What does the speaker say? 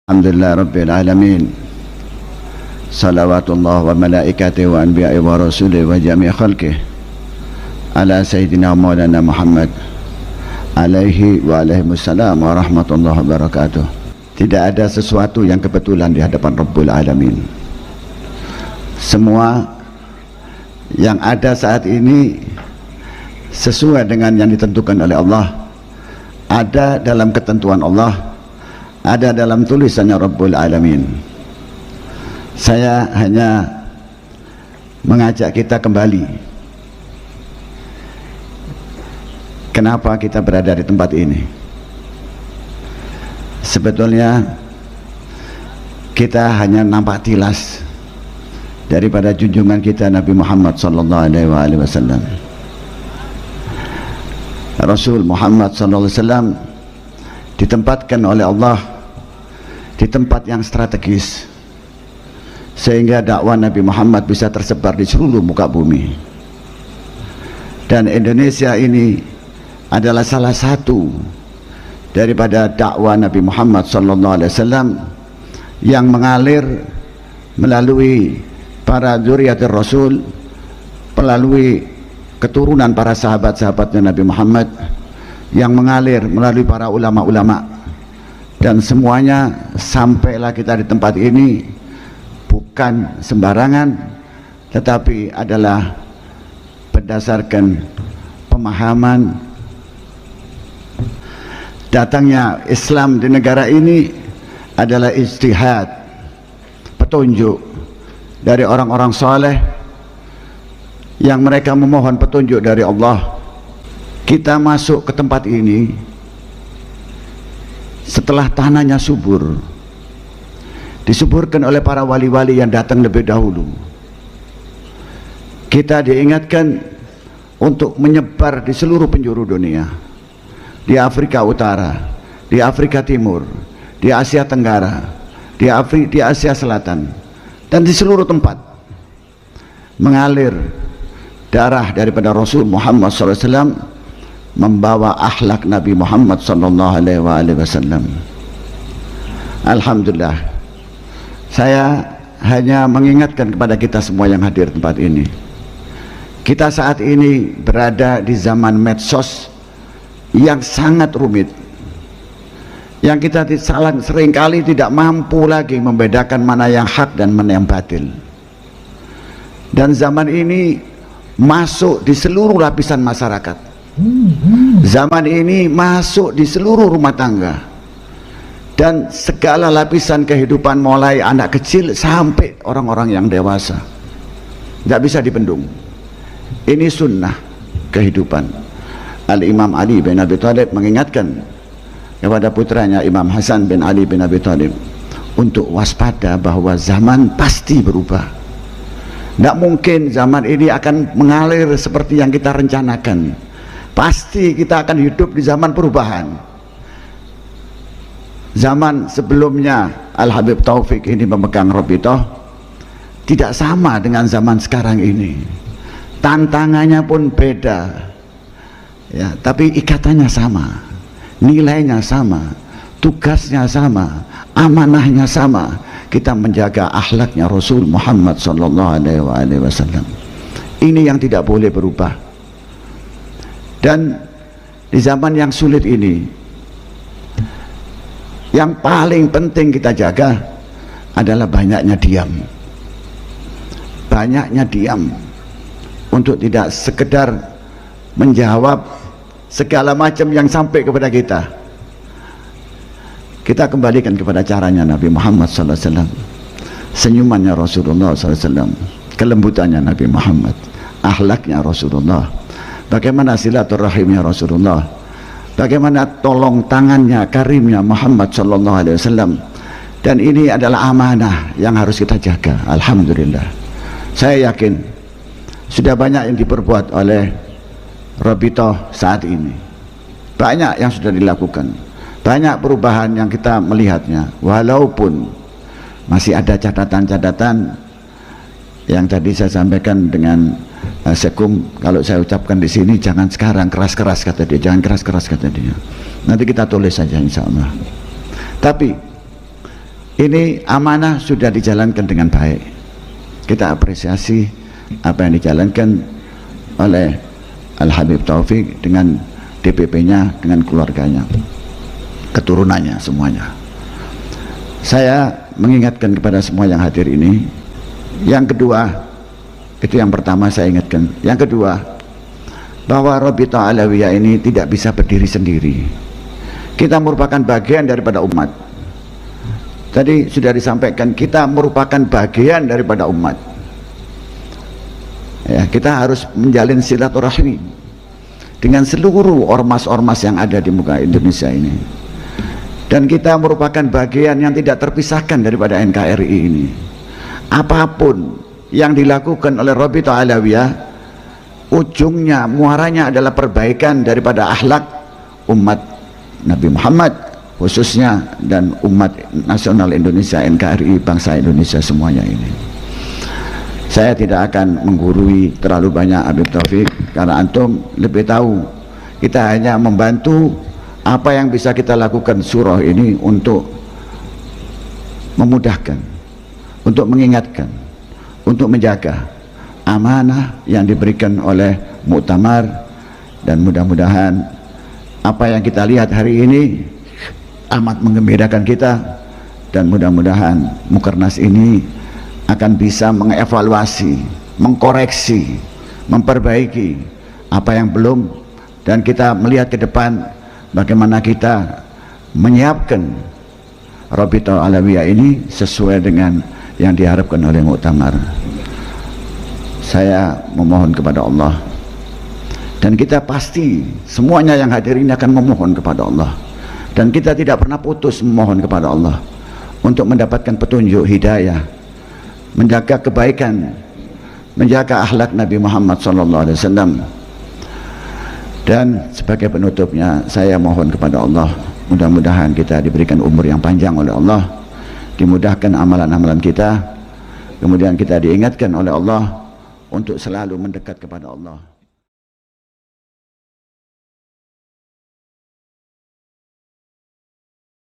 Alhamdulillah Rabbil Alamin. Salawatullah wa malaikatihi wa anbiya'i wa rasulihi wa jami'i khalqih ala Sayyidina Maulana Muhammad alaihi wa alaihimussalam wa rahmatullahi wa barakatuh. Tidak ada sesuatu yang kebetulan di hadapan Rabbul Alamin. Semua yang ada saat ini sesuai dengan yang ditentukan oleh Allah, ada dalam ketentuan Allah, ada dalam tulisannya Rabbul Alamin. Saya hanya mengajak kita kembali. Kenapa kita berada di tempat ini? Sebetulnya kita hanya nampak tilas daripada junjungan kita Nabi Muhammad sallallahu alaihi wasallam. Rasul Muhammad sallallahu alaihi wasallam ditempatkan oleh Allah di tempat yang strategis sehingga dakwah Nabi Muhammad bisa tersebar di seluruh muka bumi. Dan Indonesia ini adalah salah satu daripada dakwah Nabi Muhammad sallallahu alaihi wasallam yang mengalir melalui para dzurriyyatir Rasul, melalui keturunan para sahabat-sahabatnya Nabi Muhammad, yang mengalir melalui para ulama-ulama, dan semuanya sampailah kita di tempat ini bukan sembarangan, tetapi adalah berdasarkan pemahaman datangnya Islam di negara ini adalah ijtihad, petunjuk dari orang-orang saleh yang mereka memohon petunjuk dari Allah. Kita masuk ke tempat ini setelah tanahnya subur, disuburkan oleh para wali-wali yang datang lebih dahulu. Kita diingatkan untuk menyebar di seluruh penjuru dunia, di Afrika Utara, di Afrika Timur, di Asia Tenggara, di Asia Selatan, dan di seluruh tempat mengalir darah daripada Rasul Muhammad SAW, membawa akhlak Nabi Muhammad SAW. Alhamdulillah, saya hanya mengingatkan kepada kita semua yang hadir di tempat ini, kita saat ini berada di zaman medsos yang sangat rumit, yang kita seringkali tidak mampu lagi membedakan mana yang hak dan mana yang batil. Dan zaman ini masuk di seluruh lapisan masyarakat. Zaman ini masuk di seluruh rumah tangga dan segala lapisan kehidupan, mulai anak kecil sampai orang-orang yang dewasa. Tidak bisa dibendung. Ini sunnah kehidupan. Al-Imam Ali bin Abi Thalib mengingatkan kepada putranya Imam Hasan bin Ali bin Abi Thalib untuk waspada bahwa zaman pasti berubah. Tidak mungkin zaman ini akan mengalir seperti yang kita rencanakan. Pasti kita akan hidup di zaman perubahan. Zaman sebelumnya Al-Habib Taufik ini memegang Rabithah tidak sama dengan zaman sekarang ini. Tantangannya pun beda, ya, tapi ikatannya sama, nilainya sama, tugasnya sama, amanahnya sama. Kita menjaga akhlaknya Rasul Muhammad sallallahu alaihi wasallam. Ini yang tidak boleh berubah. Dan di zaman yang sulit ini, yang paling penting kita jaga adalah banyaknya diam. Banyaknya diam untuk tidak sekedar menjawab segala macam yang sampai kepada kita. Kita kembalikan kepada caranya Nabi Muhammad SAW, senyumannya Rasulullah SAW, kelembutannya Nabi Muhammad, akhlaknya Rasulullah, bagaimana silaturahimnya Rasulullah, bagaimana tolong tangannya karimnya Muhammad SAW. Dan ini adalah amanah yang harus kita jaga. Alhamdulillah, saya yakin sudah banyak yang diperbuat oleh Rabithah saat ini, banyak yang sudah dilakukan, banyak perubahan yang kita melihatnya, walaupun masih ada catatan-catatan yang tadi saya sampaikan dengan Sekum. Kalau saya ucapkan di sini, jangan sekarang keras-keras kata dia, jangan keras-keras kata dia, nanti kita tulis saja insya Allah. Tapi Ini amanah sudah dijalankan dengan baik. Kita apresiasi apa yang dijalankan oleh Al-Habib Taufik dengan DPP-nya, dengan keluarganya, keturunannya, semuanya. Saya mengingatkan kepada semua yang hadir ini, yang kedua, itu yang pertama saya ingatkan. Yang kedua, bahwa Rabithah Alawiyah ini tidak bisa berdiri sendiri. Kita merupakan bagian daripada umat. Tadi sudah disampaikan, kita merupakan bagian daripada umat. Ya, kita harus menjalin silaturahmi dengan seluruh ormas-ormas yang ada di muka Indonesia ini. Dan kita merupakan bagian yang tidak terpisahkan daripada NKRI ini. Apapun yang dilakukan oleh Rabithah Alawiyah, ujungnya, muaranya adalah perbaikan daripada akhlak umat Nabi Muhammad khususnya, dan umat nasional Indonesia, NKRI, bangsa Indonesia semuanya ini. Saya tidak akan menggurui terlalu banyak Habib Taufik, karena antum lebih tahu. Kita hanya membantu apa yang bisa kita lakukan surah ini untuk memudahkan, untuk mengingatkan, untuk menjaga amanah yang diberikan oleh Muktamar. Dan mudah-mudahan apa yang kita lihat hari ini amat menggembirakan kita, dan mudah-mudahan Mukernas ini akan bisa mengevaluasi, mengkoreksi, memperbaiki apa yang belum, dan kita melihat ke depan bagaimana kita menyiapkan Rabithah Alawiyah ini sesuai dengan yang diharapkan oleh Muktamar. Saya memohon kepada Allah, dan kita pasti semuanya yang hadir ini akan memohon kepada Allah, dan kita tidak pernah putus memohon kepada Allah untuk mendapatkan petunjuk hidayah, menjaga kebaikan, menjaga akhlak Nabi Muhammad SAW. Dan sebagai penutupnya, saya mohon kepada Allah, mudah-mudahan kita diberikan umur yang panjang oleh Allah, dimudahkan amalan-amalan kita, kemudian kita diingatkan oleh Allah untuk selalu mendekat kepada Allah.